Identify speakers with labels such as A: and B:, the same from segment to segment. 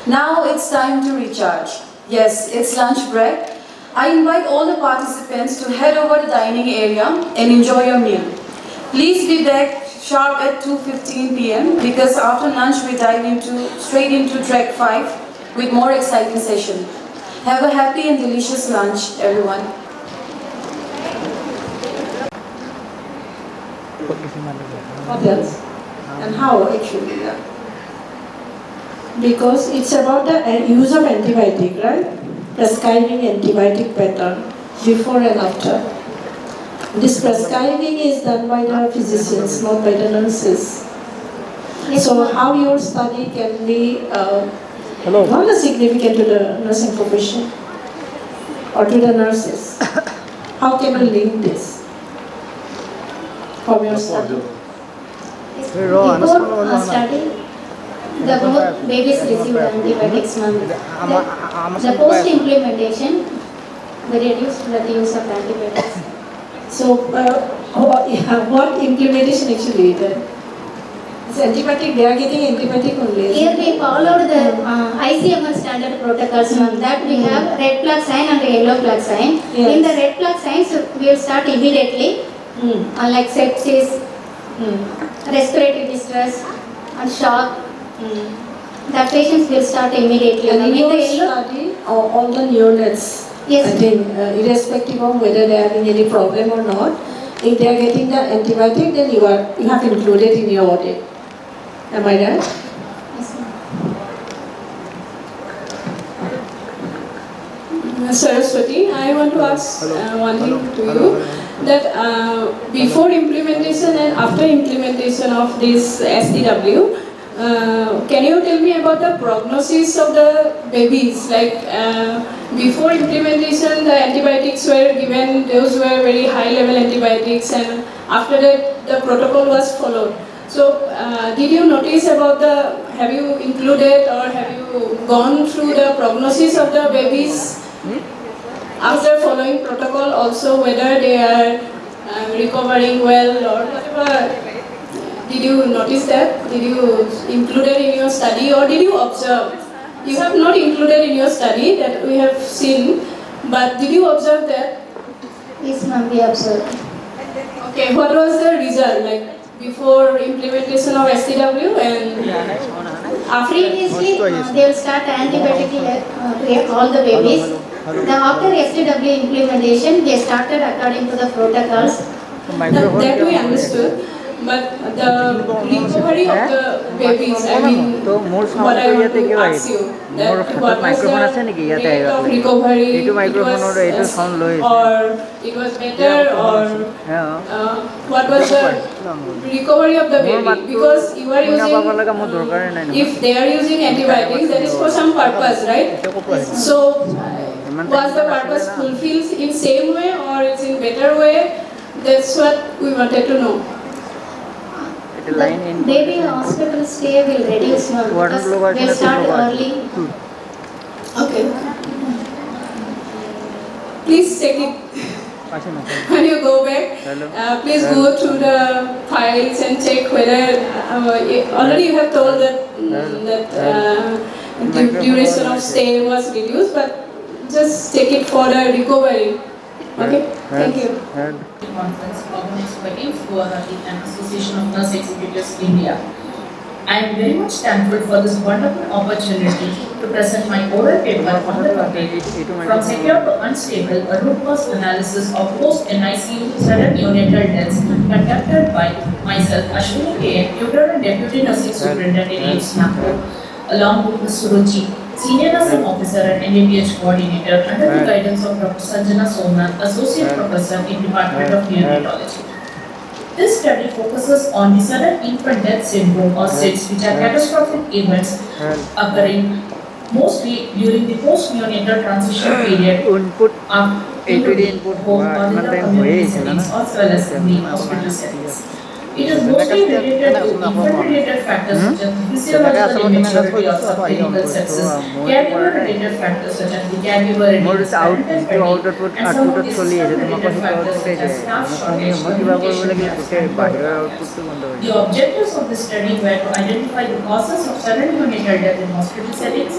A: Now it's time to recharge. Yes, it's lunch break. I invite all the participants to head over to the dining area and enjoy your meal. Please be back sharp at 2:15 p.m. because after lunch we dive straight into track 5 with more exciting session. Have a happy and delicious lunch, everyone.
B: What else? And how actually? Yeah. Because it's about the use of antibiotic, right? Prescribing antibiotic pattern before and after. This prescribing is done by the physicians, not by the nurses. So how your study can be not significant to the nursing profession or to the nurses? How can you link this from your study?
C: Before study, the both babies received antibiotics, ma'am. The post-implementation, we reduced the use of antibiotics.
B: So, what implementation actually then? It's antibiotic, they are getting antibiotic only.
C: Here we followed the ICMR standard protocols, ma'am. That we have red flag sign and the yellow flag sign.
B: Yes.
C: In the red flag signs, we will start immediately, like sepsis, respiratory distress, and shock. The patients will start immediately.
B: And in
C: the
B: your
C: yellow,
B: study, all the neonates,
C: yes,
B: I think, irrespective of whether they are having any problem or not, if they are getting the antibiotic, then you have included in your audit. Am I right?
C: yes, ma'am.
D: Saraswati, I want to ask one thing to you, that before implementation and after implementation of this SDW, can you tell me about the prognosis of the babies? Like before implementation, the antibiotics were given; those were very high-level antibiotics, and after that, the protocol was followed. So, did you notice about have you included or have you gone through the prognosis of the babies after following protocol, also whether they are recovering well or whatever? Did you notice that? Did you include it in your study or did you observe? You have not included in your study that we have seen, but did you observe that?
C: Yes, ma'am, we observed.
D: Okay, what was the result, like before implementation of SCW and after?
C: Previously, they will start antibiotic to all the babies. After SDW implementation, they started according to the protocols.
D: That we understood. But the recovery of the babies, I mean, what I want to ask you, that what was the rate of recovery, it was better, or what was the recovery of the baby? Because you are using, if they are using antibiotics, that is for some purpose, right? So, was the purpose fulfilled in same way or it's in better way? That's what we wanted to know.
C: The baby hospital stay will reduce, ma'am, because they start early.
D: Okay. Please check it. When you go back, please go through the files and check whether already you have told that the duration of stay was reduced, but just check it for the recovery. Okay, thank you.
E: Conference organized by Guwahati and Association of Nurse Executives India. I am very much thankful for this wonderful opportunity to present my oral paper on the topic From Secure to Unstable, a root cause analysis of post-NICU sudden neonatal deaths conducted by myself, Ashwini K.M., tutor and Deputy Nursing Superintendent in AIIMS Nagpur, along with Ms. Suruchi, Senior Nursing Officer and NABH Coordinator under the guidance of Dr. Sanjana Somnath, Associate Professor in Department of Neonatology. This study focuses on the sudden infant death syndrome or SIDS, which are catastrophic events occurring mostly during the post-neonatal transition period including home or in the community settings as well as in the hospital settings. It is mostly related to infant-related factors such as physiological immaturity or subclinical sepsis, caregiver-related factors such as the caregiver-related parental fatigue, and some of the system-related factors such as staff shortage, communication gaps. The objectives of this study were to identify the causes of sudden neonatal death in hospital settings,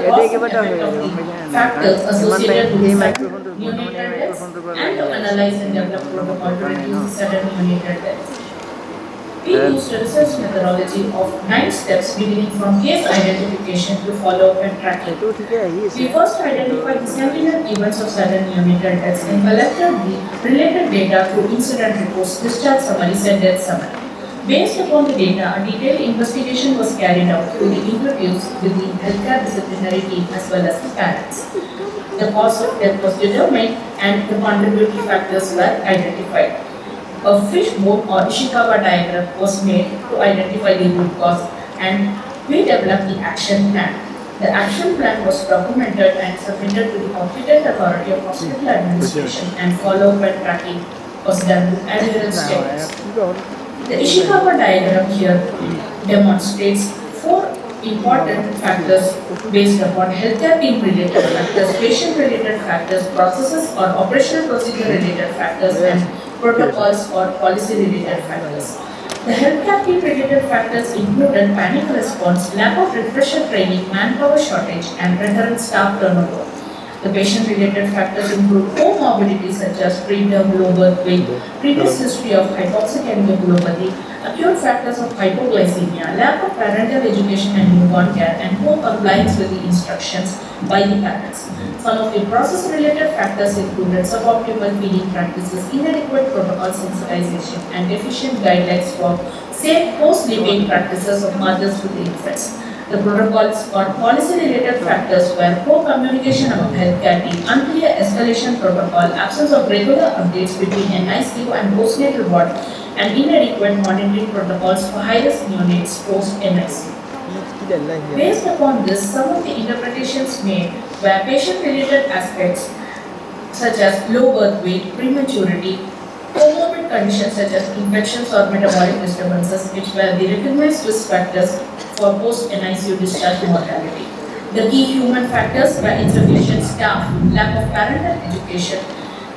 E: effect of the factors associated with sudden neonatal deaths and to analyze and develop protocol to reduce the sudden neonatal deaths. We used a research methodology of 9 steps beginning from case identification to follow-up and tracking. We first identified the sentinel events of sudden neonatal deaths and collected the related data through incident reports, discharge summaries, and death summary. Based upon the data, a detailed investigation was carried out through the interviews with the healthcare disciplinary team as well as the parents. The cause of death was determined and the contributing factors were identified. A fishbone or Ishikawa diagram was made to identify the root cause, and we developed the action plan. The action plan was documented and submitted to the competent authority of hospital administration, and follow-up and tracking was done with adherence checks. The Ishikawa diagram here demonstrates 4 important factors based upon healthcare team related factors, patient related factors, processes or operational procedure related factors, and protocols or policy related factors. The healthcare team related factors included panic response, lack of refresher training, manpower shortage, and recurrent staff turnover. The patient-related factors include comorbidities such as preterm low birth weight, previous history of hypoxic encephalopathy, acute factors of hypoglycemia, lack of parental education and newborn care, and poor compliance with the instructions by the parents. Some of the process-related factors included suboptimal feeding practices, inadequate protocol sensitization, and deficient guidelines for safe post-sleeping practices of mothers with infants. The protocols or policy-related factors were poor communication among healthcare team, unclear escalation protocol, absence of regular updates between NICU and postnatal ward, and inadequate monitoring protocols for high-risk neonates post-NICU. Based upon this, some of the interpretations made were patient-related aspects such as low birth weight, prematurity, comorbid conditions such as infections or metabolic disturbances, which were the recognized risk factors for post-NICU discharge mortality. The key human factors were insufficient staff, lack of parental education,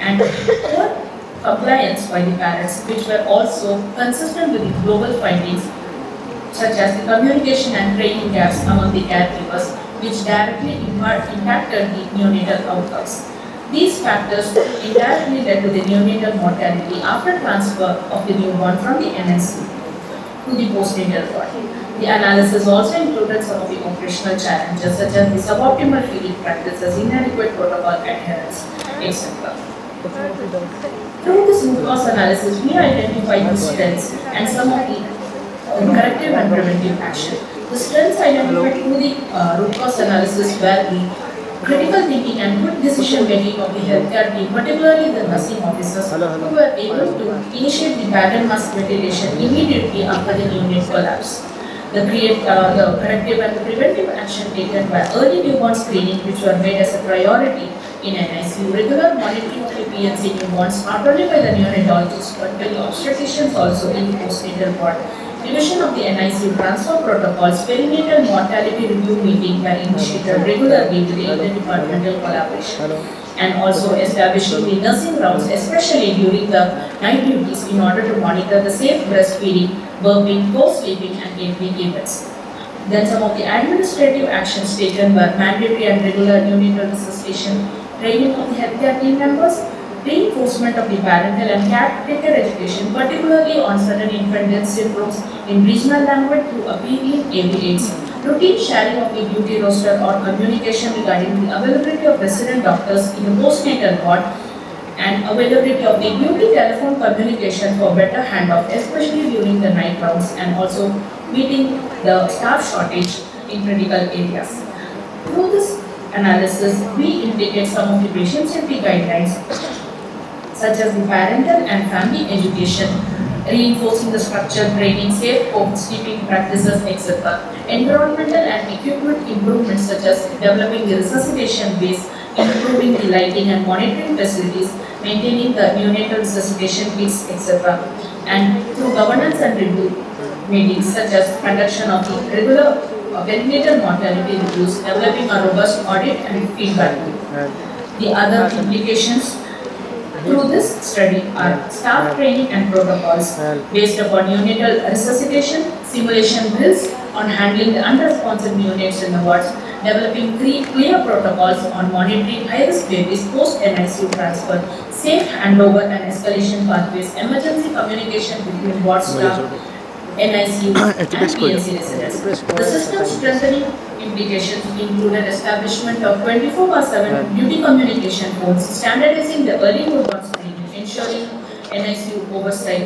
E: and poor compliance by the parents, which were also consistent with the global findings, such as the communication and training gaps among the caregivers, which directly impacted the neonatal outcomes. These factors indirectly led to the neonatal mortality after transfer of the newborn from the NICU to the postnatal ward. The analysis also included some of the operational challenges such as the suboptimal feeding practices, inadequate protocol adherence, etc. Through this root cause analysis, we identified the strengths and some of the corrective and preventive action. The strengths identified through the root cause analysis were the critical thinking and quick decision making of the healthcare team, particularly the nursing officers, who were able to initiate the pattern mass ventilation immediately after the neonate collapse. The corrective and the preventive action taken by early newborn screening, which were made as a priority in NICU, regular monitoring of the PNC newborns, not only by the neonatologists but by the obstetricians also in the postnatal ward. Revision of the NICU transfer protocols, perinatal mortality review meeting were initiated regularly with the interdepartmental collaboration, and also establishing the nursing rounds, especially during the night duties, in order to monitor the safe breastfeeding, burping, co-sleeping, and evening events. Then some of the administrative actions taken were mandatory and regular neonatal resuscitation, training of the healthcare team members, reinforcement of the parental and caretaker education, particularly on sudden infant death syndromes in regional language through appealing AV8s, routine sharing of the duty roster or communication regarding the availability of resident doctors in the postnatal ward, and availability of the duty telephone communication for better handoff, especially during the night rounds, and also meeting the staff shortage in critical areas. Through this analysis, we indicate some of the patient safety guidelines such as the parental and family education, reinforcing the structured training, safe sleeping practices, etc. Environmental and equipment improvements such as developing the resuscitation base, improving the lighting and monitoring facilities, maintaining the neonatal resuscitation kits, etc. And through governance and review meetings such as conduction of the regular perinatal mortality reviews, developing a robust audit and feedback loop. The other implications through this study are staff training and protocols based upon neonatal resuscitation, simulation drills on handling the unresponsive neonates in the wards, developing clear protocols on monitoring high-risk babies post-NICU transfer, safe handover and escalation pathways, emergency communication between ward staff, NICU, and PNC residents. The system strengthening implications included establishment of 24/7 duty communication phones, standardizing the early newborn screening, ensuring NICU oversight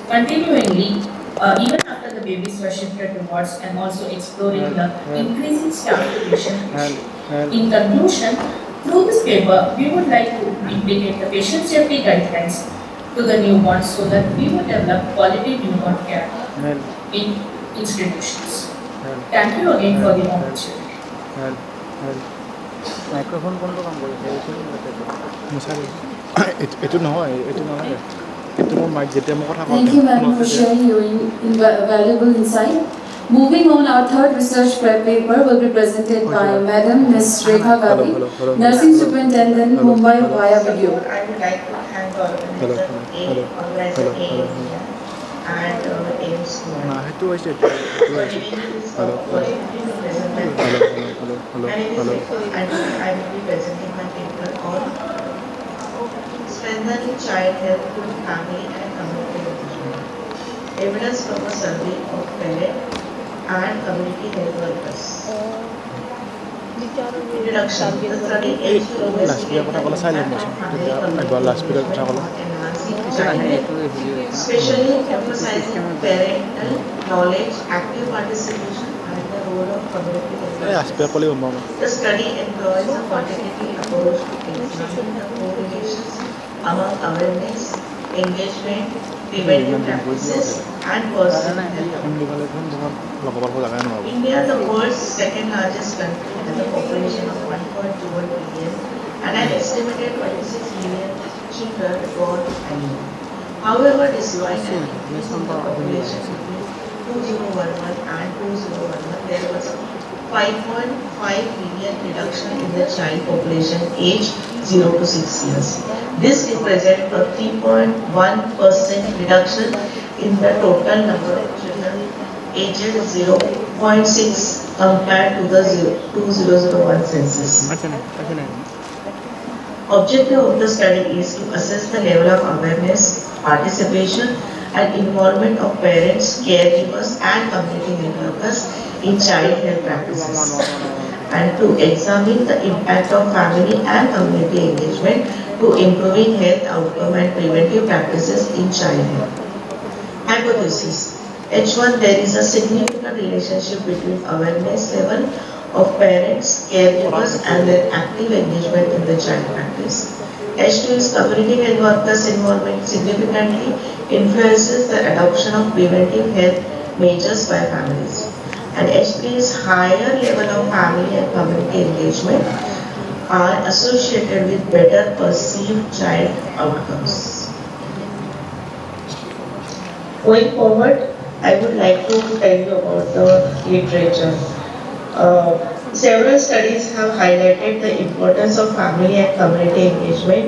E: continually, even after the babies were shifted to wards, and also exploring the increasing staff to patient ratio. In conclusion, through this paper, we would like to implicate the patient safety guidelines to the newborns so that we would develop quality newborn care in institutions. Thank you again for the opportunity.
F: Microphone কোনটো কাম কৰিছে এইটো নহয় এইটো নালাগে এইটো মোৰ mic যেতিয়া মই কথা
A: Thank you, madam, for sharing your valuable insight. Moving on, our third research paper will be presented by Madam Ms. Rekha Gali, Nursing Superintendent, Mumbai, via video.
G: I would like to thank the organizer ANEI and AIMS for giving me this opportunity to present my paper. My name is Rekha and I will be presenting my paper on strengthening child health through family and community engagement. Evidence from a survey of parent and community health workers. Introduction. The study aims to investigate the impact of family community engagement on enhancing child health, especially emphasizing parental knowledge, active participation, and the role of community health. The study employs a quantitative approach to examine the correlations among awareness, engagement, preventive practices, and personal health. India, the world's second largest country, has a population of 1.21 billion and an estimated 26 million children born annually. However, despite an increase in the population between 2011 and 2011, there was a 5.5 million reduction in the child population aged 0 to 6 years. This represents a 3.1% reduction in the total number of children aged 0.6 compared to the 2001 census. Objective of the study is to assess the level of awareness, participation, and involvement of parents, caregivers, and community health workers in child health practices, and to examine the impact of family and community engagement to improving health outcome and preventive practices in child health. Hypothesis. H1, there is a significant relationship between awareness level of parents, caregivers, and their active engagement in the child practice. H2 is community health workers' involvement significantly influences the adoption of preventive health measures by families. And H3 is higher level of family and community engagement are associated with better perceived child outcomes. Going forward, I would like to tell you about the literature. Several studies have highlighted the importance of family and community engagement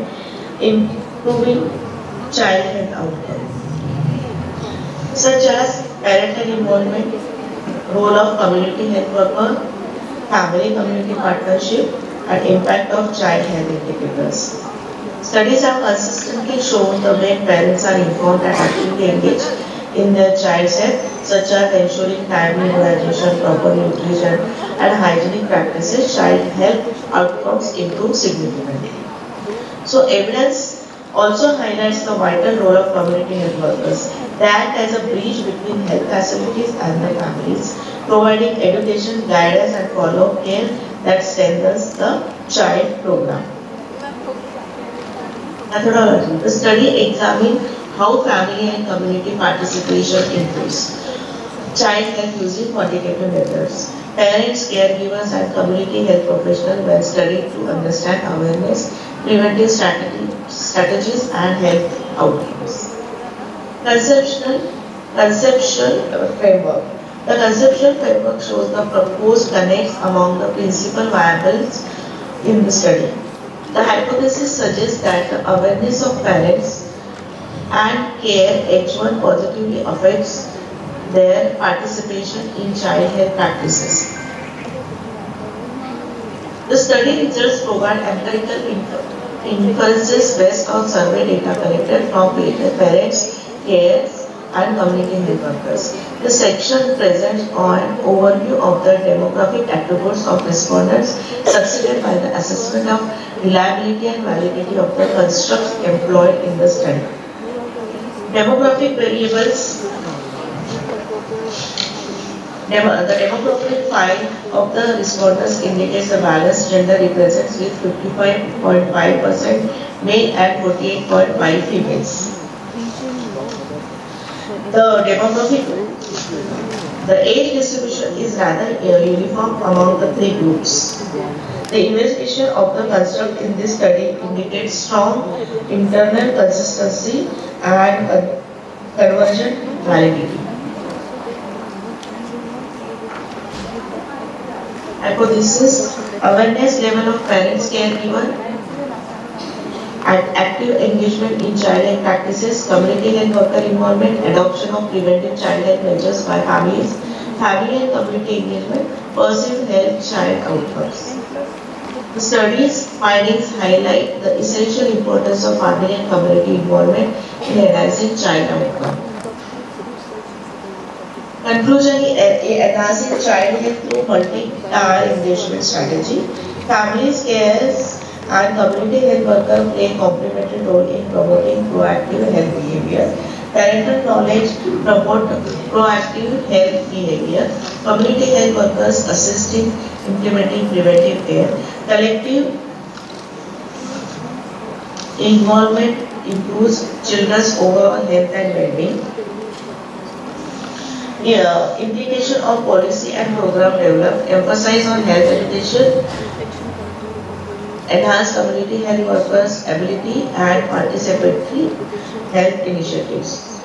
G: in improving child health outcomes, such as parental involvement, role of community health worker, family-community partnership, and impact of child health indicators. Studies have consistently shown the way parents are informed and actively engaged in their child's health, such as ensuring timely immunization, proper nutrition, and hygienic practices, child health outcomes improve significantly. So evidence also highlights the vital role of community health workers. They act as a bridge between health facilities and the families, providing education, guidance, and follow-up care that strengthens the child program. Methodology. The study examined how family and community participation improves child health using quantitative methods. Parents, caregivers, and community health professionals were studied to understand awareness, preventive strategies, and health outcomes. Conceptual framework. The conceptual framework shows the proposed connects among the principal variables in the study. The hypothesis suggests that the awareness of parents and care H1 positively affects their participation in child health practices. The study results provide empirical inferences based on survey data collected from parents, carers, and community health workers. The section presents an overview of the demographic attributes of respondents succeeded by the assessment of reliability and validity of the constructs employed in the study. Demographic variables. The demographic file of the respondents indicates the balanced gender represents with 55.5% male and 48.5 females. The age distribution is rather uniform among the three groups. The investigation of the construct in this study indicates strong internal consistency and convergent validity. Hypothesis: awareness level of parents, caregiver, and active engagement in child health practices, community health worker involvement, adoption of preventive child health measures by families, family and community engagement, perceived health child outcomes. The study's findings highlight the essential importance of family and community involvement in enhancing child outcome. Conclusion: enhancing child health through multi-tier engagement strategy. Families, carers, and community health workers play a complementary role in promoting proactive health behavior. Parental knowledge promote proactive health behavior. Community health workers assist in implementing preventive care. Collective involvement improves children's overall health and well-being. Implication of policy and program development, emphasize on health education, enhance community health workers' ability and participatory health initiatives.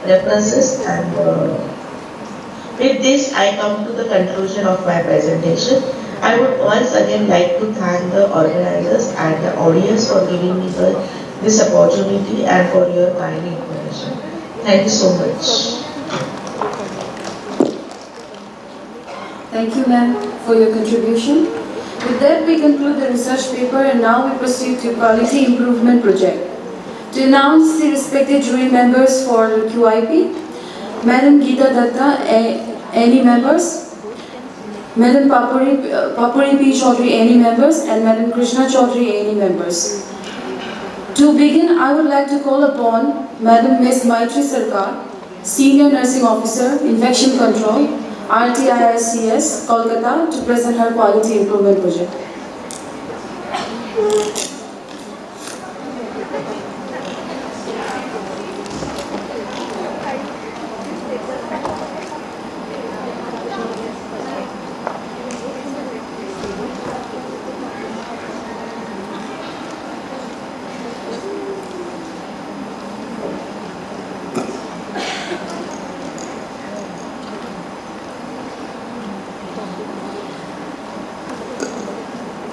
G: References and with this I come to the conclusion of my presentation. I would once again like to thank the organizers and the audience for giving me this opportunity and for your kind information. Thank you so much.
A: Thank you, ma'am, for your contribution. With that, we conclude the research paper and now we proceed to quality improvement project. To announce the respected jury members for QIP, Madam Geeta Datta, ANEI members, Madam Papuri P. Chaudhary, ANEI members, and Madam Krishna Chaudhary, ANEI members. To begin, I would like to call upon Madam Ms. Maitri Sarkar, Senior Nursing Officer, Infection Control, RTIICS, Kolkata, to present her quality improvement project.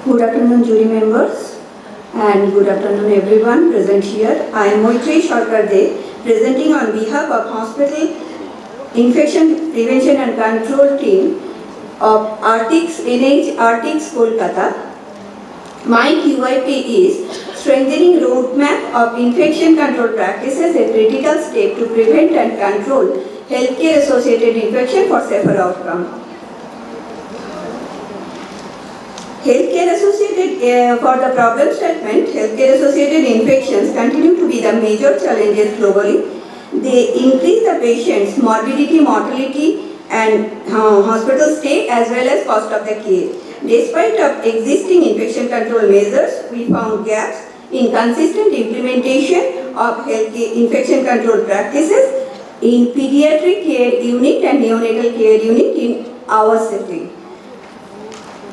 H: Good afternoon, jury members, and good afternoon, everyone present here. I am Maitri Sarkar, presenting on behalf of Hospital Infection Prevention and Control Team of ANEI Kolkata. My QIP is strengthening roadmap of infection control practices, a critical step to prevent and control healthcare-associated infection for safer outcome. For the problem statement, healthcare-associated infections continue to be the major challenges globally. They increase the patient's morbidity, mortality, and hospital stay as well as cost of the care. Despite of existing infection control measures, we found gaps in consistent implementation of healthcare infection control practices in pediatric care unit and neonatal care unit in our setting.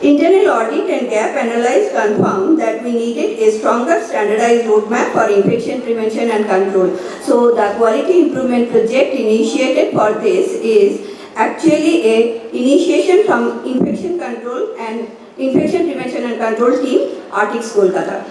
H: Internal audit and gap analysis confirmed that we needed a stronger standardized roadmap for infection prevention and control. So the quality improvement project initiated for this is actually a initiation from infection control and infection prevention and control team, ARTIX Kolkata.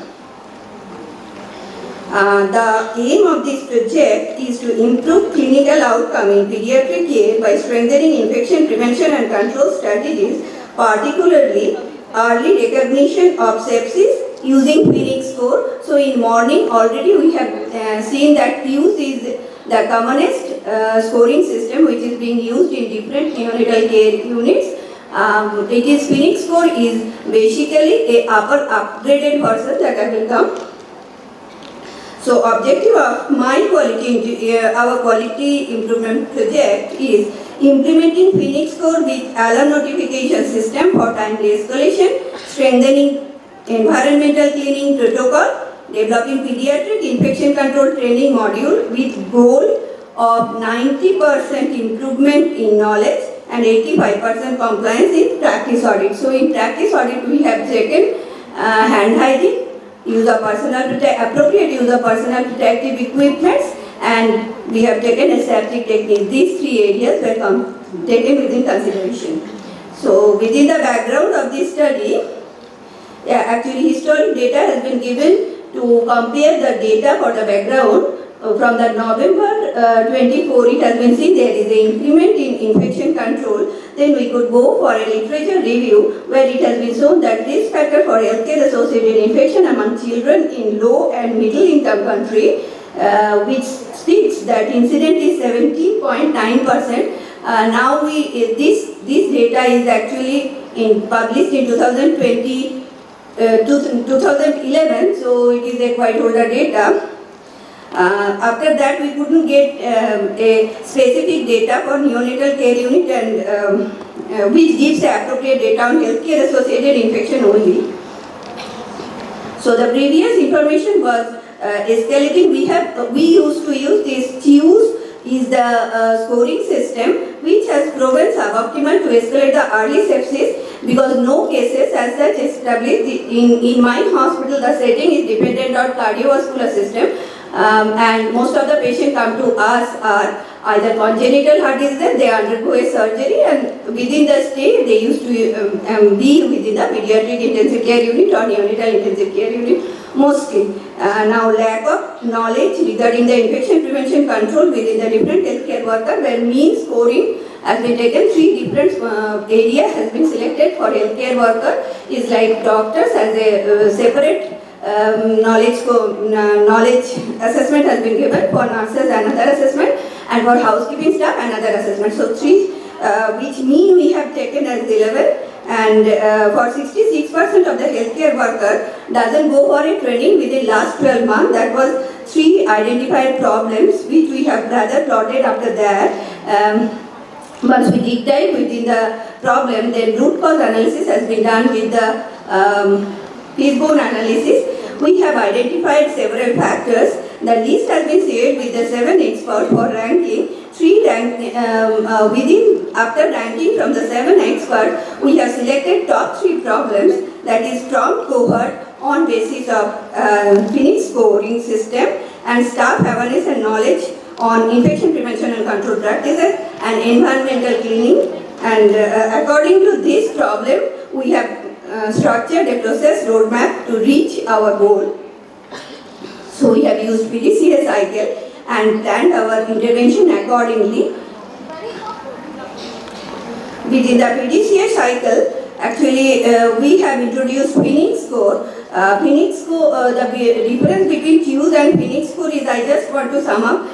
H: The aim of this project is to improve clinical outcome in pediatric care by strengthening infection prevention and control strategies, particularly early recognition of sepsis using Phoenix score. So in morning already we have seen that PUS is the commonest scoring system which is being used in different neonatal care units. It is Phoenix score is basically a upgraded version that I will come. So objective of our quality improvement project is implementing Phoenix score with alarm notification system for timely escalation, strengthening environmental cleaning protocol, developing pediatric infection control training module with goal of 90% improvement in knowledge and 85% compliance in practice audit. So in practice audit we have taken hand hygiene, appropriate use of personal protective equipments, and we have taken aseptic technique. These three areas were taken within consideration. So within the background of this study, actually historic data has been given to compare the data for the background. From the November 24, it has been seen there is an increment in infection control. Then we could go for a literature review where it has been shown that risk factor for healthcare associated infection among children in low and middle income country, which speaks that incident is 17.9%. Now this data is actually published in 2011, so it is a quite older data. After that, we couldn't get a specific data for neonatal care unit and which gives the appropriate data on healthcare associated infection only. So the previous information was escalating. We used to use this CHIUS is the scoring system which has proven suboptimal to escalate the early sepsis because no cases as such established. In my hospital, the setting is dependent on cardiovascular system. And most of the patients come to us are either congenital heart disease, they undergo a surgery, and within the stay they used to be within the pediatric intensive care unit or neonatal intensive care unit mostly. Now lack of knowledge regarding the infection prevention control within the different healthcare worker where mean scoring has been taken. 3 different areas has been selected for healthcare worker is like doctors as a separate knowledge assessment has been given, for nurses another assessment, and for housekeeping staff another assessment. So 3 which mean we have taken as 11, and for 66% of the healthcare worker doesn't go for a training within last 12 months. That was 3 identified problems which we have rather plotted after that. Once we deep dive within the problem, then root cause analysis has been done with the fishbone analysis. We have identified several factors. The list has been shared with the 7 experts for ranking. After ranking from the 7 experts, we have selected top 3 problems, that is prompt cohort on basis of Phoenix scoring system and staff awareness and knowledge on infection prevention and control practices and environmental cleaning. And according to this problem, we have structured a process roadmap to reach our goal. So we have used PDCA cycle and planned our intervention accordingly. Within the PDCA cycle, actually we have introduced Phoenix score. The difference between CHIUS and Phoenix score is, I just want to sum up.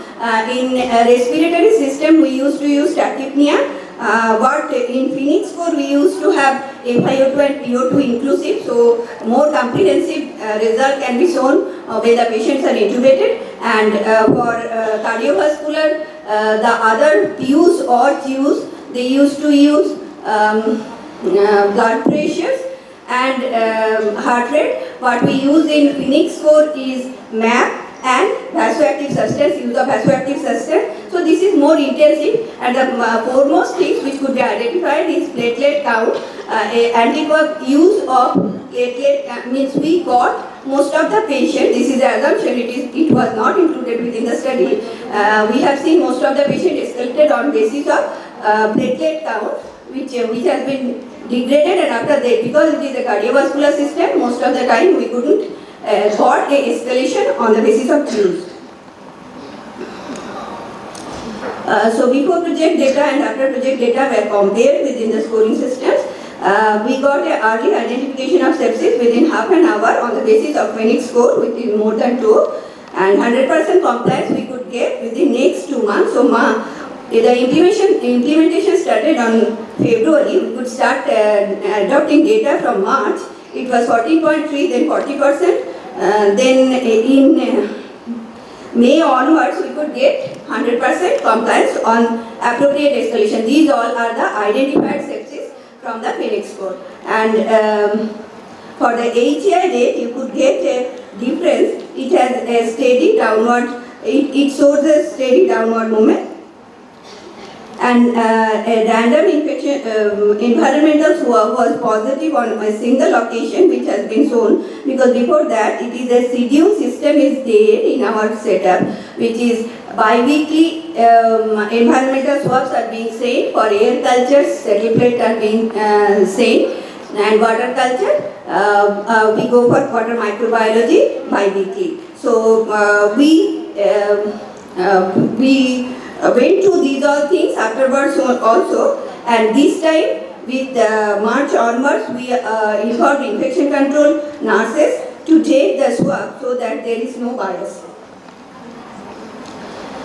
H: In respiratory system, we used to use tachypnea. But in Phoenix score, we used to have FiO2 and PO2 inclusive, so more comprehensive result can be shown when the patients are intubated. And for cardiovascular, the other PUs or CHIUs, they used to use blood pressures and heart rate. What we use in Phoenix score is MAP and vasoactive substance, use of vasoactive substance. So this is more intensive, and the foremost things which could be identified is platelet count. Anticoag use of platelet means we got most of the patients, this is the assumption, it was not included within the study. We have seen most of the patients escalated on basis of platelet count, which has been degraded, and after that, because it is a cardiovascular system, most of the time we couldn't got a escalation on the basis of clues. So before project data and after project data were compared within the scoring systems, we got an early identification of sepsis within half an hour on the basis of Phoenix score, which is more than 2, and 100% compliance we could get within next 2 months. So the implementation started on February. We could start adopting data from March. It was 14.3, then 40%. Then in May onwards, we could get 100% compliance on appropriate escalation. These all are the identified sepsis from the Phoenix score. And for the HEI rate, you could get a difference. It has a steady downward, it shows a steady downward movement. And a random infection, environmental swab was positive on a single location, which has been shown, because before that it is a schedule system is there in our setup, which is bi-weekly environmental swabs are being sent for air cultures, settle plate are being sent, and water culture, we go for water microbiology bi-weekly. So we went to these all things afterwards also, and this time with March onwards we informed infection control nurses to take the swab so that there is no bias.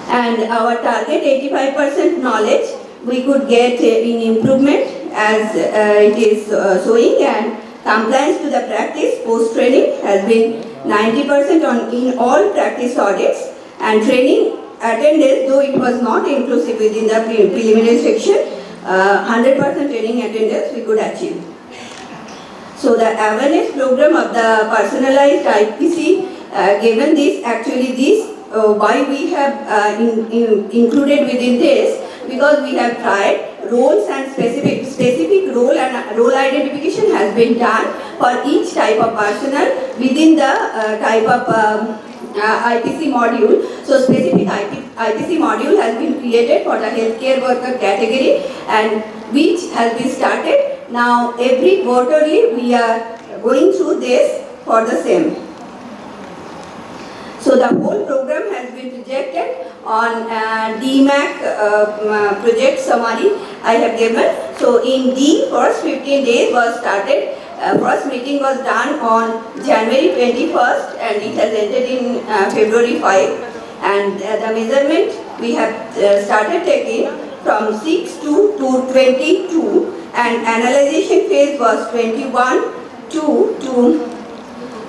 H: And our target 85% knowledge we could get in improvement as it is showing, and compliance to the practice post training has been 90% in all practice audits, and training attendance, though it was not inclusive within the preliminary section, 100% training attendance we could achieve. So the awareness program of the personalized IPC, given this, actually this, why we have included within this, because we have tried roles and specific role and role identification has been done for each type of personnel within the type of IPC module. So specific IPC module has been created for the healthcare worker category, and which has been started. Now every quarterly we are going through this for the same. So the whole program has been projected on DMAC project summary I have given. So in D, first 15 days was started. First meeting was done on January 21st, and it has ended in February 5. And the measurement we have started taking from 6 to 22, and analyzation phase was 21 to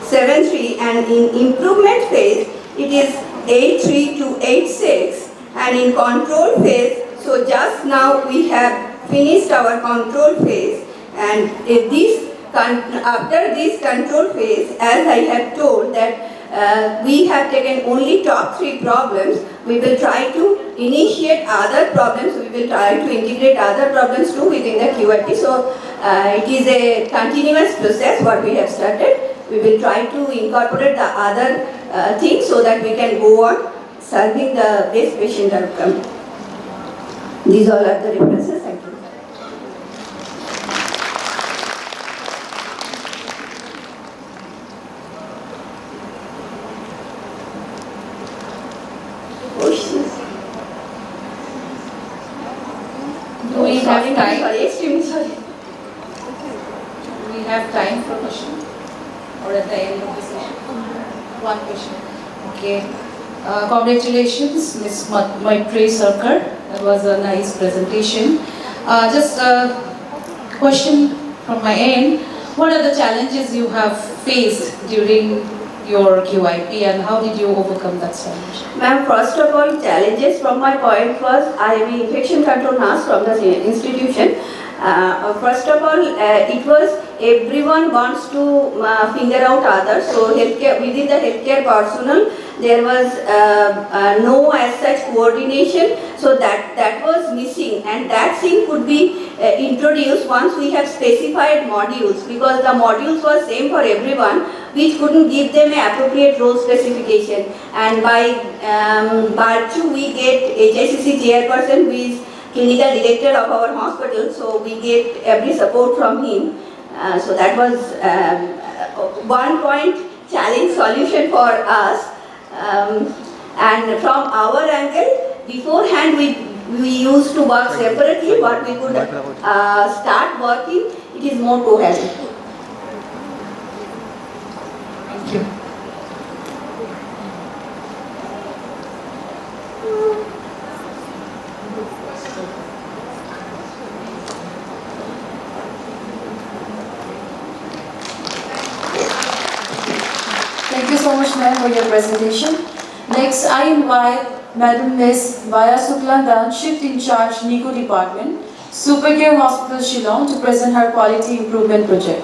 H: 7.3, and in improvement phase it is 8.3 to 8.6, and in control phase, so just now we have finished our control phase, and if this after this control phase, as I have told that we have taken only top 3 problems, we will try to initiate other problems, we will try to integrate other problems too within the QIP. So it is a continuous process what we have started. We will try to incorporate the other things so that we can go on serving the best patient outcome. These all are the references. Thank you.
I: Do we have time?
H: Sorry, extremely sorry.
I: Do we have time for question? Or at the end of the session? One question. Okay. Congratulations, Ms. Maitri Sarkar. That was a nice presentation. Just a question from my end. What are the challenges you have faced during your QIP, and how did you overcome that challenge?
H: Ma'am, first of all, challenges from my point was I am an infection control nurse from the institution. First of all, it was everyone wants to finger out others. So healthcare, within the healthcare personnel, there was no as such coordination. So that was missing, and that thing could be introduced once we have specified modules, because the modules were same for everyone, which couldn't give them an appropriate role specification. And by virtue, we get HICC chairperson, who is clinical director of our hospital, so we get every support from him. So that was one point. challenge solution for us. And from our angle, beforehand we used to work separately, but we could start working. It is more coherent.
I: Thank you.
A: Thank you so much, ma'am, for your presentation. Next, I invite Madam Ms. Vaya Suklandan, Shift in Charge, NICU Department, Supercare Hospital, Shillong, to present her quality improvement project.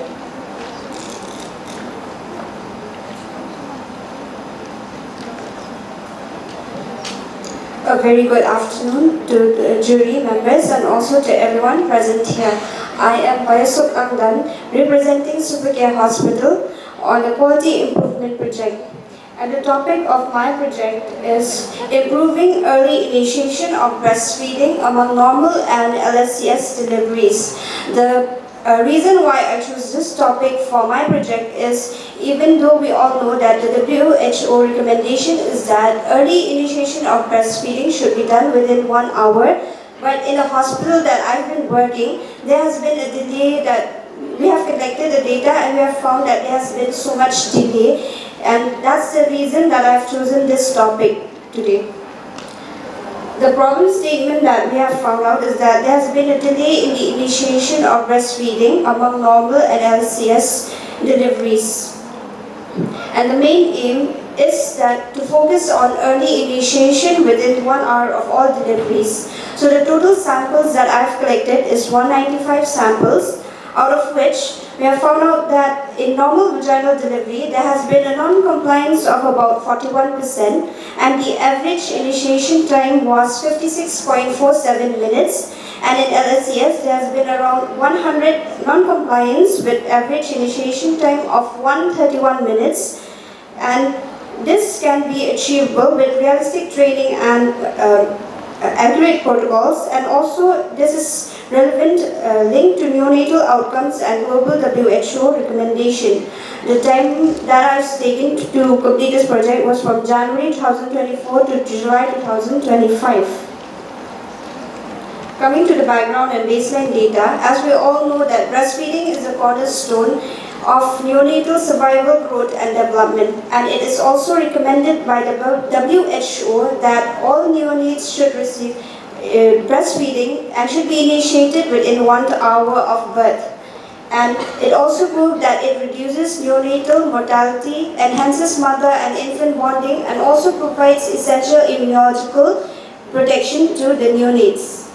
J: A very good afternoon to the jury members and also to everyone present here. I am Vayasuk Angdan, representing Supercare Hospital on the quality improvement project. And the topic of my project is improving early initiation of breastfeeding among normal and LSCS deliveries. The reason why I chose this topic for my project is, even though we all know that the WHO recommendation is that early initiation of breastfeeding should be done within 1 hour, but in the hospital that I've been working, there has been a delay that we have collected the data and we have found that there has been so much delay, and that's the reason that I've chosen this topic today. The problem statement that we have found out is that there has been a delay in the initiation of breastfeeding among normal and LCS deliveries. And the main aim is that to focus on early initiation within 1 hour of all deliveries. So the total samples that I've collected is 195 samples, out of which we have found out that in normal vaginal delivery there has been a non-compliance of about 41%, and the average initiation time was 56.47 minutes, and in LSCS there has been around 100 non-compliance with average initiation time of 131 minutes, and this can be achievable with realistic training and accurate protocols, and also this is relevant linked to neonatal outcomes and global WHO recommendation. The time that I've taken to complete this project was from January 2024 to July 2025. Coming to the background and baseline data, as we all know that breastfeeding is the cornerstone of neonatal survival, growth and development, and it is also recommended by the WHO that all neonates should receive breastfeeding and should be initiated within 1 hour of birth. And it also proved that it reduces neonatal mortality, enhances mother and infant bonding, and also provides essential immunological protection to the neonates.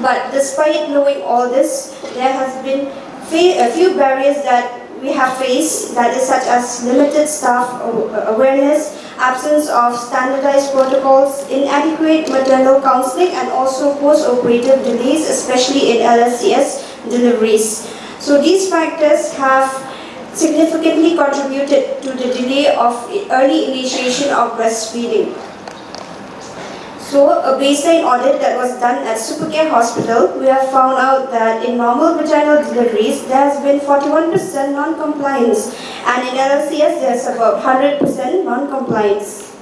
J: But despite knowing all this, there has been a few barriers that we have faced, that is such as limited staff awareness, absence of standardized protocols, inadequate maternal counseling, and also post-operative delays, especially in LSCS deliveries. So these factors have significantly contributed to the delay of early initiation of breastfeeding. So a baseline audit that was done at Supercare Hospital, we have found out that in normal vaginal deliveries, there has been 41% non-compliance, and in LCS, there's about 100% non-compliance.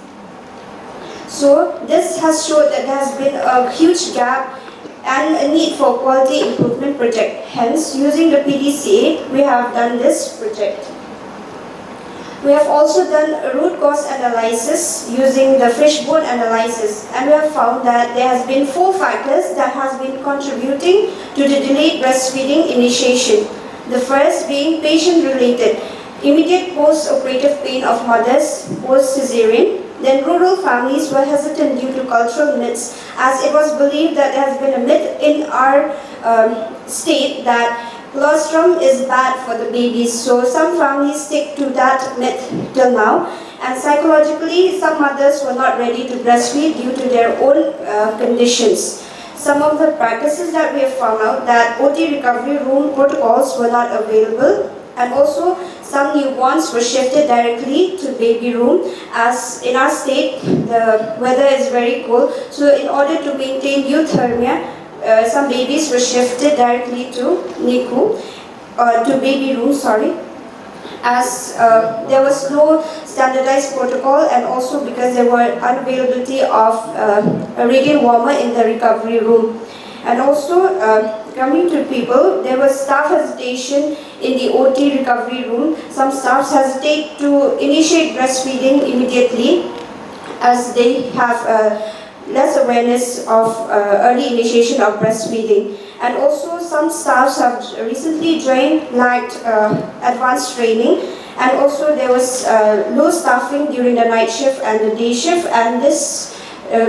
J: So this has showed that there has been a huge gap and a need for quality improvement project. Hence, using the PDCA, we have done this project. We have also done a root cause analysis using the fishbone analysis, and we have found that there has been 4 factors that has been contributing to the delayed breastfeeding initiation. The first being patient-related, immediate post-operative pain of mothers post-cesarean. Then rural families were hesitant due to cultural myths, as it was believed that there has been a myth in our state that colostrum is bad for the babies, so some families stick to that myth till now. And psychologically, some mothers were not ready to breastfeed due to their own conditions. Some of the practices that we have found out, that OT recovery room protocols were not available, and also some newborns were shifted directly to baby room, as in our state the weather is very cold, so in order to maintain euthermia, some babies were shifted directly to NICU, to baby room, sorry. as there was no standardized protocol, and also because there were unavailability of a radiant warmer in the recovery room. And also, coming to people, there was staff hesitation in the OT recovery room. Some staffs hesitate to initiate breastfeeding immediately as they have less awareness of early initiation of breastfeeding. And also some staffs have recently joined lacked advanced training, and also there was low staffing during the night shift and the day shift, and this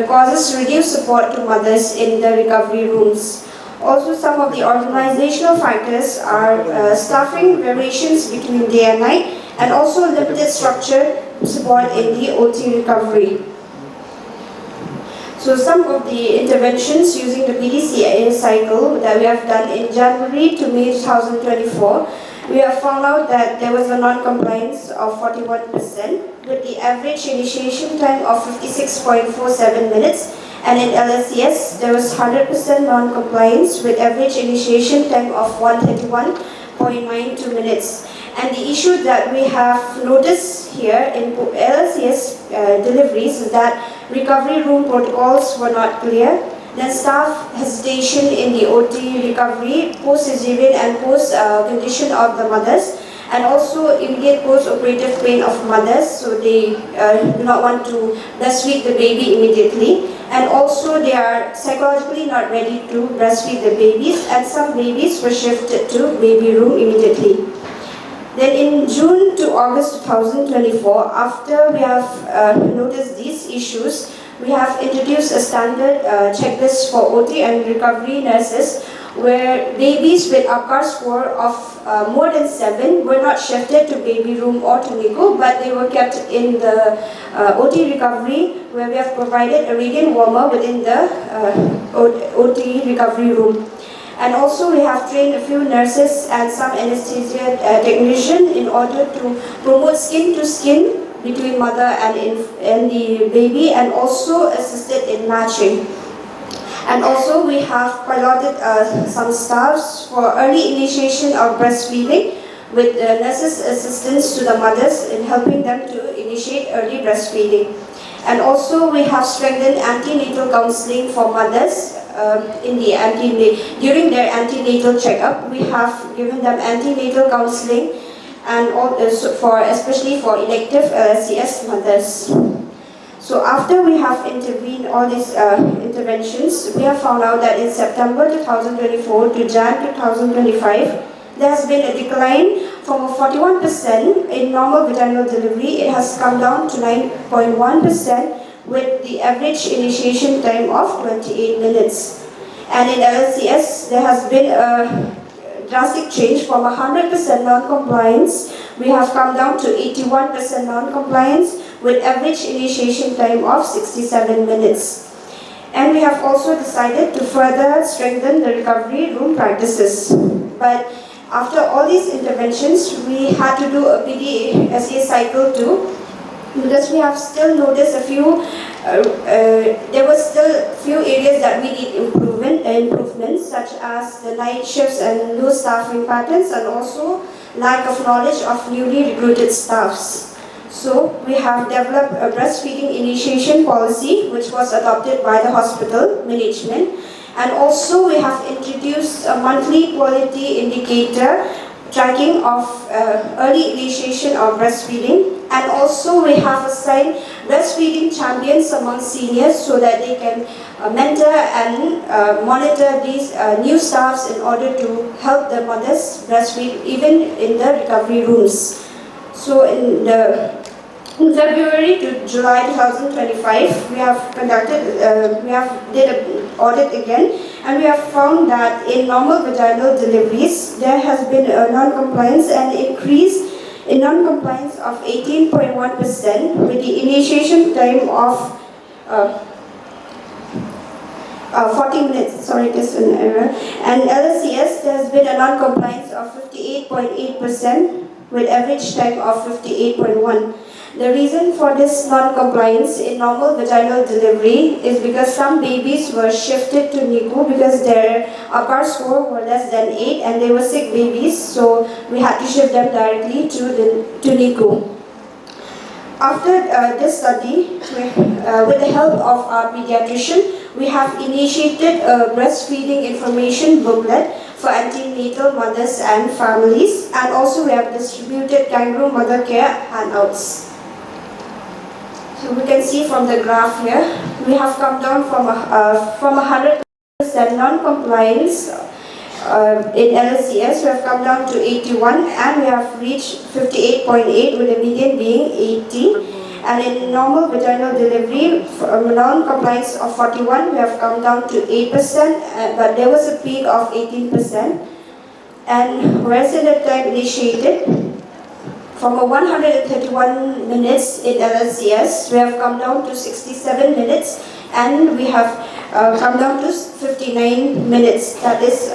J: causes reduced support to mothers in the recovery rooms. Also, some of the organizational factors are staffing variations between day and night, and also limited structure support in the OT recovery. So some of the interventions using the PDCA cycle that we have done in January to May 2024, we have found out that there was a non-compliance of 41% with the average initiation time of 56.47 minutes, and in LSCS there was 100% non-compliance with average initiation time of 131.92 minutes. And the issue that we have noticed here in LSCS deliveries is that recovery room protocols were not clear. Then staff hesitation in the OT recovery, post-cesarean and post-condition of the mothers, and also immediate post-operative pain of mothers, so they do not want to breastfeed the baby immediately. And also they are psychologically not ready to breastfeed the babies, and some babies were shifted to baby room immediately. Then in June to August 2024, after we have noticed these issues, we have introduced a standard checklist for OT and recovery nurses, where babies with APGAR score of more than 7 were not shifted to baby room or to NICU, but they were kept in the OT recovery, where we have provided a radiant warmer within the OT recovery room. And also we have trained a few nurses and some anesthesia technician in order to promote skin to skin between mother and the baby, and also assisted in matching. And also we have piloted some staffs for early initiation of breastfeeding with nurses' assistance to the mothers in helping them to initiate early breastfeeding. And also we have strengthened antenatal counseling for mothers during their antenatal checkup. We have given them antenatal counseling, and especially for elective LSCS mothers. So after we have intervened all these interventions, we have found out that in September 2024 to Jan 2025, there has been a decline from 41% in normal vaginal delivery. It has come down to 9.1% with the average initiation time of 28 minutes. And in LSCS, there has been a drastic change from 100% non-compliance. We have come down to 81% non-compliance with average initiation time of 67 minutes. And we have also decided to further strengthen the recovery room practices. But after all these interventions, we had to do a PDSA cycle too, because we have still noticed there was still a few areas that we need improvements, such as the night shifts and low staffing patterns, and also lack of knowledge of newly recruited staffs. So we have developed a breastfeeding initiation policy, which was adopted by the hospital management. And also we have introduced a monthly quality indicator tracking of early initiation of breastfeeding. And also we have assigned breastfeeding champions among seniors so that they can mentor and monitor these new staffs in order to help the mothers breastfeed even in the recovery rooms. So in February to July 2025, we have did an audit again, and we have found that in normal vaginal deliveries, there has been a non-compliance and increase in non-compliance of 18.1% with the initiation time of 40 minutes, sorry, it is an error. And LSCS, there has been a non-compliance of 58.8% with average time of 58.1. The reason for this non-compliance in normal vaginal delivery is because some babies were shifted to NICU because their upper score were less than 8 and they were sick babies, so we had to shift them directly to NICU. After this study, with the help of our pediatrician, we have initiated a breastfeeding information booklet for antenatal mothers and families, and also we have distributed kangaroo mother care handouts. So we can see from the graph here, we have come down from 100% non-compliance in LSCS, we have come down to 81 and we have reached 58.8 with the median being 80. And in normal vaginal delivery, from non-compliance of 41, we have come down to 8%, but there was a peak of 18%. And resident time initiated, from a 131 minutes in LSCS, we have come down to 67 minutes, and we have come down to 59 minutes. That is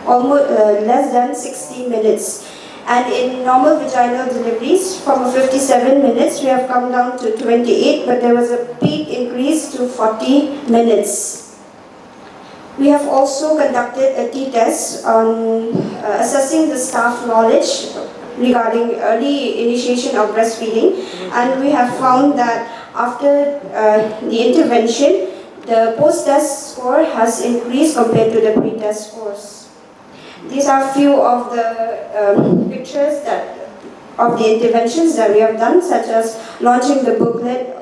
J: almost less than 60 minutes. And in normal vaginal deliveries, from 57 minutes, we have come down to 28, but there was a peak increase to 40 minutes. We have also conducted a T-test on assessing the staff knowledge regarding early initiation of breastfeeding, and we have found that after the intervention, the post-test score has increased compared to the pre-test scores. These are a few of the pictures of the interventions that we have done, such as launching the booklet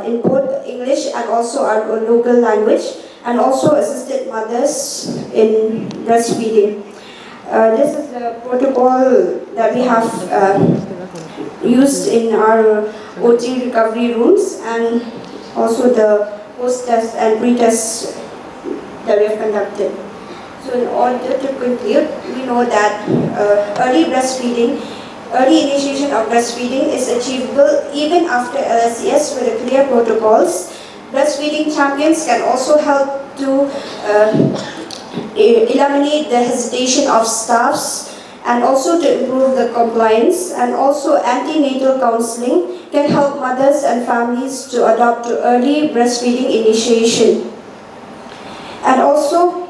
J: in both English and also our local language, and also assisted mothers in breastfeeding. This is the protocol that we have used in our OT recovery rooms, and also the post-test and pre-test that we have conducted. So in order to conclude, we know that early initiation of breastfeeding is achievable even after LSCS with clear protocols. Breastfeeding champions can also help to eliminate the hesitation of staffs and also to improve the compliance, and also antenatal counseling can help mothers and families to adopt to early breastfeeding initiation. And also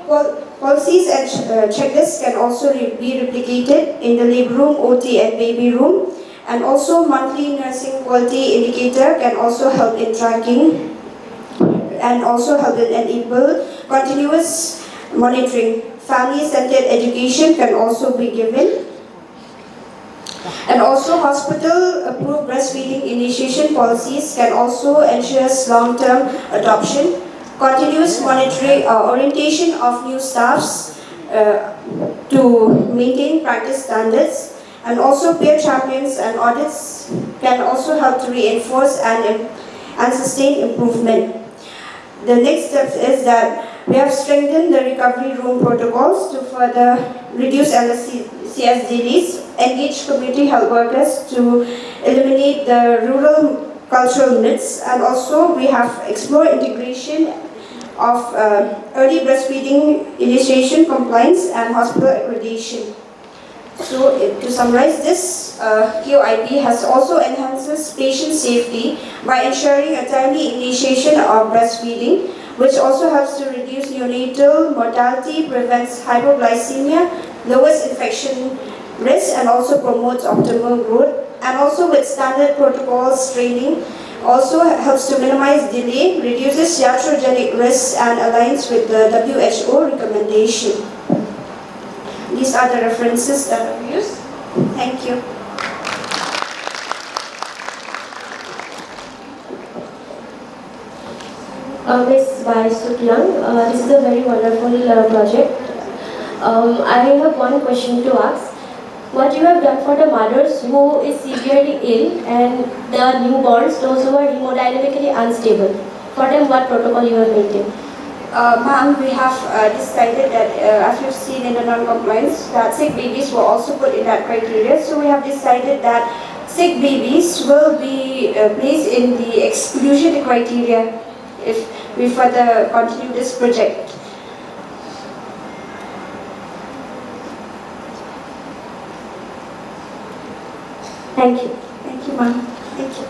J: policies and checklists can also be replicated in the labor room, OT and baby room, and also monthly nursing quality indicator can also help in tracking and also help in enable continuous monitoring. Family-centered education can also be given. And also hospital-approved breastfeeding initiation policies can also ensure long-term adoption. Continuous monitoring, orientation of new staffs to maintain practice standards, and also peer champions and audits can also help to reinforce and sustain improvement. The next step is that we have strengthened the recovery room protocols to further reduce LSCS delays, engage community health workers to eliminate the rural cultural myths, and also we have explored integration of early breastfeeding initiation, compliance, and hospital accreditation. So to summarize this, QIP has also enhances patient safety by ensuring a timely initiation of breastfeeding, which also helps to reduce neonatal mortality, prevents hypoglycemia, lowers infection risk, and also promotes optimal growth. And also with standard protocols training, also helps to minimize delay, reduces iatrogenic risks, and aligns with the WHO recommendation. These are the references that I've used. Thank you.
K: Ms. Bai Suklang, this is a very wonderful project. I have one question to ask. What you have done for the mothers who is severely ill and the newborns, those who are hemodynamically unstable, for them what protocol you have maintained?
J: Ma'am, we have decided that, as you've seen in the non-compliance, that sick babies were also put in that criteria. So we have decided that sick babies will be placed in the exclusion criteria if we further continue this project.
K: Thank you.
J: Thank you, ma'am. Thank you.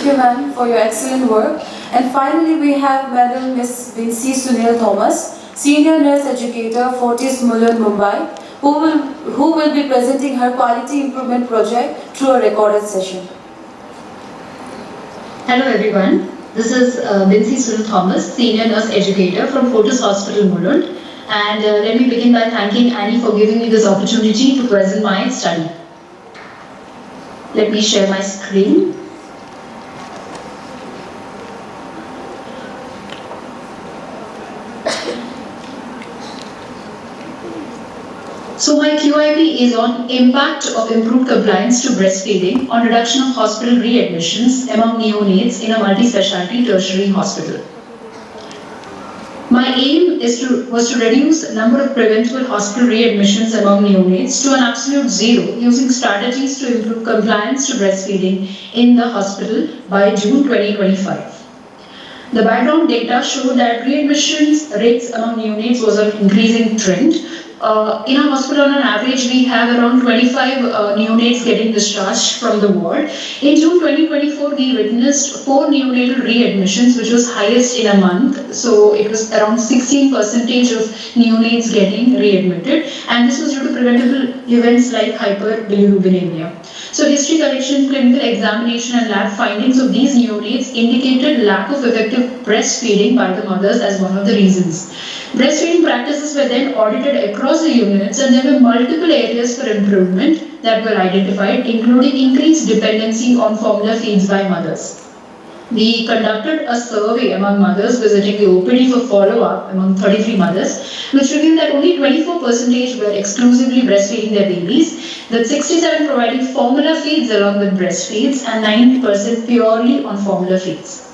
A: Thank you, ma'am, for your excellent work. And finally, we have Madam Miss Vinci Sunil Thomas, Senior Nurse Educator, Fortis Mulund, Mumbai, who will be presenting her quality improvement project through a recorded session.
L: Hello everyone, this is Vinci Sunil Thomas, Senior Nurse Educator from Fortis Hospital, Mulund. And let me begin by thanking ANEI for giving me this opportunity to present my study. Let me share my screen. So my QIP is on impact of improved compliance to breastfeeding on reduction of hospital readmissions among neonates in a multi-specialty tertiary hospital. My aim was to reduce the number of preventable hospital readmissions among neonates to an absolute zero using strategies to improve compliance to breastfeeding in the hospital by June 2025. The background data showed that readmissions rates among neonates was an increasing trend. In our hospital, on an average, we have around 25 neonates getting discharged from the ward. In June 2024, we witnessed 4 neonatal readmissions, which was highest in a month. So it was around 16% of neonates getting readmitted, and this was due to preventable events like hyperbilirubinemia. So history collection, clinical examination and lab findings of these neonates indicated lack of effective breastfeeding by the mothers as one of the reasons. Breastfeeding practices were then audited across the units, and there were multiple areas for improvement that were identified, including increased dependency on formula feeds by mothers. We conducted a survey among mothers visiting the OPD for follow-up among 33 mothers, which revealed that only 24% were exclusively breastfeeding their babies, with 67 providing formula feeds along with breastfeeds and 90% purely on formula feeds.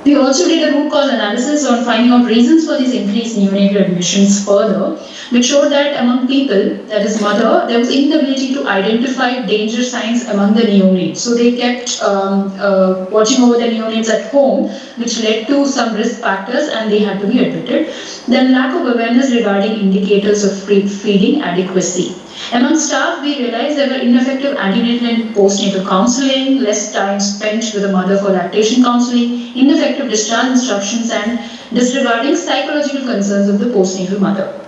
L: We also did a root cause analysis on finding out reasons for these increased neonatal admissions further, which showed that among people, that is mother, there was inability to identify danger signs among the neonates. So they kept watching over the neonates at home, which led to some risk factors and they had to be admitted. Then lack of awareness regarding indicators of feeding adequacy. Among staff, we realized there were ineffective antenatal and postnatal counseling, less time spent with the mother for lactation counseling, ineffective discharge instructions, and disregarding psychological concerns of the postnatal mother.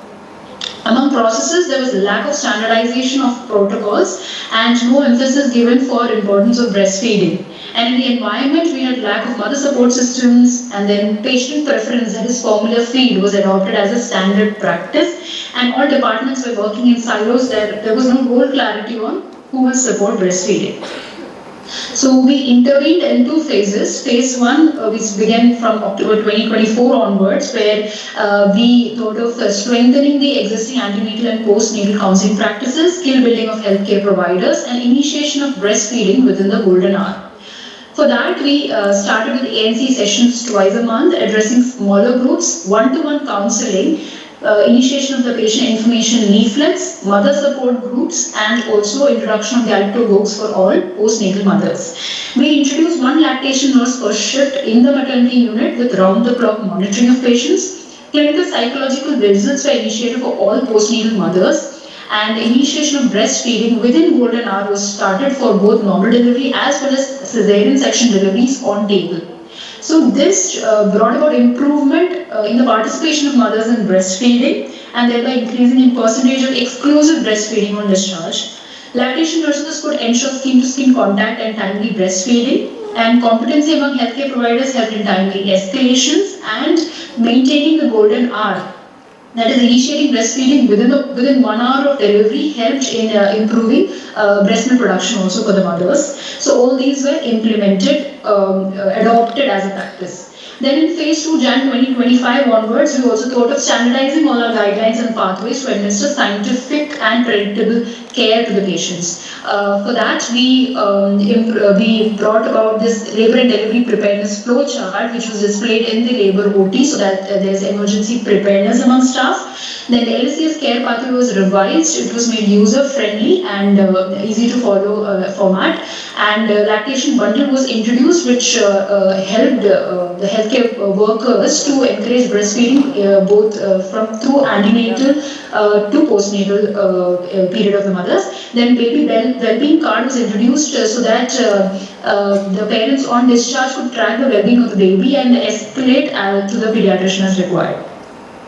L: Among processes, there was lack of standardization of protocols and no emphasis given for importance of breastfeeding. And in the environment, we had lack of mother support systems, and then patient preference, that is formula feed, was adopted as a standard practice, and all departments were working in silos. There was no role clarity on who will support breastfeeding. So we intervened in 2 phases. Phase 1, which began from October 2024 onwards, where we thought of strengthening the existing antenatal and postnatal counseling practices, skill building of healthcare providers, and initiation of breastfeeding within the golden hour. For that, we started with ANC sessions twice a month, addressing smaller groups, one-to-one counseling, initiation of the patient information leaflets, mother support groups, and also introduction of galactobooks for all postnatal mothers. We introduced 1 lactation nurse per shift in the maternity unit with round-the-clock monitoring of patients. Clinical psychological visits were initiated for all postnatal mothers, and the initiation of breastfeeding within golden hour was started for both normal delivery as well as cesarean section deliveries on table. So this brought about improvement in the participation of mothers in breastfeeding, and thereby increasing in percentage of exclusive breastfeeding on discharge. Lactation nurses could ensure skin-to-skin contact and timely breastfeeding, and competency among healthcare providers helped in timely escalations and maintaining the golden hour. That is, initiating breastfeeding within 1 hour of delivery helped in improving breast milk production also for the mothers. So all these were implemented, adopted as a practice. Then in phase 2, Jan 2025 onwards, we also thought of standardizing all our guidelines and pathways to administer scientific and predictable care to the patients. For that, we brought about this labor and delivery preparedness flow chart, which was displayed in the labor OT, so that there is emergency preparedness among staff. Then the LCS care pathway was revised. It was made user-friendly and easy to follow format. And lactation bundle was introduced, which helped the healthcare workers to encourage breastfeeding both through antenatal to postnatal period of the mother. mothers. Then baby well-being card was introduced so that the parents on discharge could track the well-being of the baby and escalate to the pediatrician as required.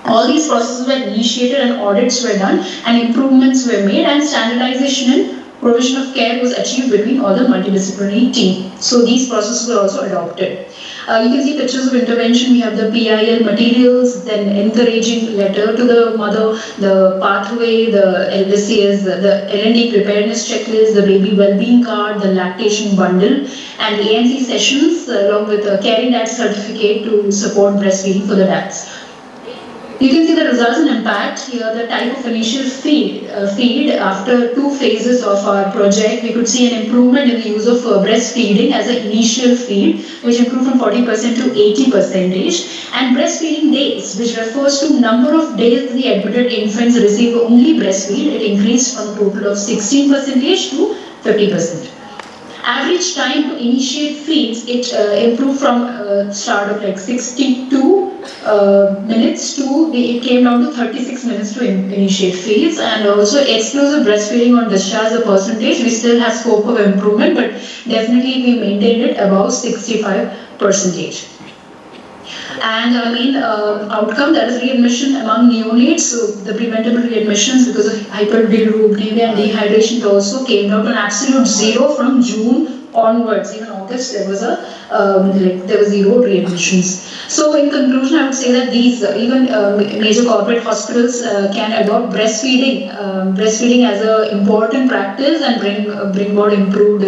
L: All these processes were initiated and audits were done and improvements were made and standardization and provision of care was achieved between all the multidisciplinary team. So these processes were also adopted. You can see pictures of intervention. We have the PIL materials, then encouraging letter to the mother, the pathway, the LVCS, the L&D preparedness checklist, the baby well-being card, the lactation bundle, and the ANC sessions along with a caring dad certificate to support breastfeeding for the dads. You can see the results and impact here, the type of initial feed after 2 phases of our project. We could see an improvement in the use of breastfeeding as an initial feed, which improved from 40% to 80%, and breastfeeding days, which refers to number of days the admitted infants receive only breastfeed. It increased from a total of 16% to 50%. Average time to initiate feeds, it improved from start of like 62 minutes to, it came down to 36 minutes to initiate feeds. And also exclusive breastfeeding on discharge, the percentage, we still have scope of improvement, but definitely we maintained it above 65%. And outcome, that is readmission among neonates. So the preventable readmissions because of hyperbilirubinemia and dehydration also came down to an absolute 0 from June onwards. Even August there was there was 0 readmissions. So in conclusion, I would say that these even major corporate hospitals can adopt breastfeeding as an important practice and bring about improved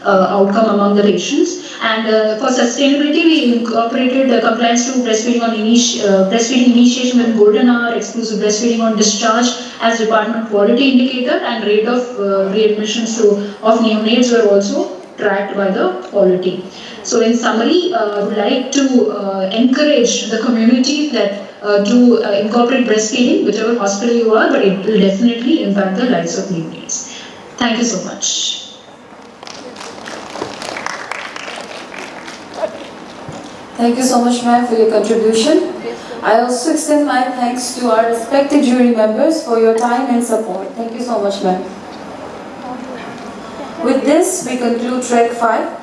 L: outcome among the patients. And for sustainability, we incorporated compliance to breastfeeding breastfeeding initiation with golden hour, exclusive breastfeeding on discharge as department quality indicator, and rate of readmissions of neonates were also tracked by the quality. So in summary, I would like to encourage the community that to incorporate breastfeeding, whichever hospital you are, but it will definitely impact the lives of neonates. Thank you so much.
A: Thank you so much, ma'am, for your contribution. I also extend my thanks to our respected jury members for your time and support. Thank you so much, ma'am. With this, we conclude Track 5.